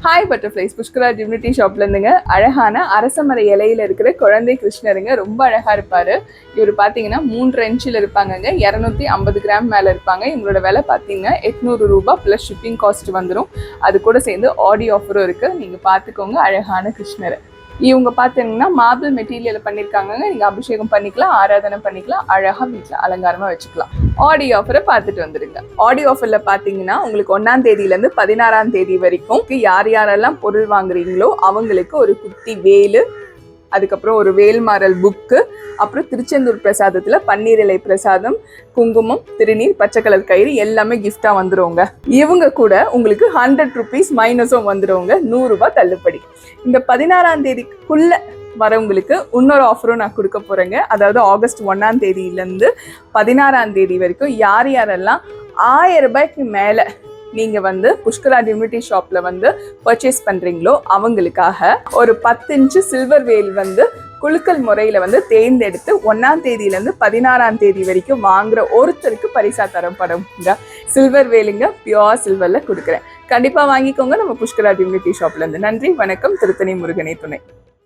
Hi butterflies Pushkara divinity ஷாப்ல இருந்துங்க. அழகான அரசமர இலையில இருக்கிற குழந்தை கிருஷ்ணருங்க. ரொம்ப அழகா இருப்பாரு. இவர் பாத்தீங்கன்னா 3 இன்ச்சில் இருப்பாங்கங்க. 250 கிராம் மேல இருப்பாங்க. இவங்களோட விலை பாத்தீங்கன்னா 800 ரூபாய் பிளஸ் ஷிப்பிங் காஸ்ட் வந்துடும். அது கூட சேர்ந்து ஆடி ஆஃபரும் இருக்கு. நீங்க பாத்துக்கோங்க அழகான கிருஷ்ணரை. இவங்க பார்த்தீங்கன்னா மார்பிள் மெட்டீரியல் பண்ணியிருக்காங்க. நீங்கள் அபிஷேகம் பண்ணிக்கலாம், ஆராதனை பண்ணிக்கலாம், அழகாக வீட்டில் அலங்காரமாக வச்சுக்கலாம். ஆடி ஆஃபரை பார்த்துட்டு வந்துடுங்க. ஆடி ஆஃபரில் பார்த்தீங்கன்னா உங்களுக்கு 1ஆம் தேதியிலேருந்து 16ஆம் தேதி வரைக்கும் யார் யாரெல்லாம் பொருள் வாங்குறீங்களோ அவங்களுக்கு ஒரு குட்டி வேலு, அதுக்கப்புறம் ஒரு வேல்மாறல் புக்கு, அப்புறம் திருச்செந்தூர் பிரசாதத்தில் பன்னீர் இலை பிரசாதம், குங்குமம், திருநீர், பச்சை கலர் கயிறு எல்லாமே கிஃப்டா வந்துருவோங்க. இவங்க கூட உங்களுக்கு 100 rupees மைனஸும் வந்துருவோங்க. 100 ரூபாய் தள்ளுபடி. இந்த 16ஆம் தேதிக்குள்ள வரவங்களுக்கு இன்னொரு ஆஃபரும் நான் கொடுக்க போறேங்க. அதாவது ஆகஸ்ட் 1ஆம் தேதியிலேருந்து 16ஆம் தேதி வரைக்கும் யார் யாரெல்லாம் 1000 ரூபாய்க்கு மேல நீங்க புஷ்கரா டிவினிட்டி ஷாப்ல பர்ச்சேஸ் பண்றீங்களோ அவங்களுக்காக ஒரு 10 இன்ச்சு சில்வர் வேல் குலுக்கல் முறையில தேர்ந்தெடுத்து 1ஆம் தேதியிலேருந்து 16ஆம் தேதி வரைக்கும் வாங்குற ஒருத்தருக்கு பரிசா தரப்படும் சில்வர் வேலுங்க. பியோர் சில்வர்ல கொடுக்குறேன். கண்டிப்பா வாங்கிக்கோங்க நம்ம புஷ்கரா டிவினிட்டி ஷாப்ல இருந்து. நன்றி, வணக்கம். திருத்தணி முருகனே துணை.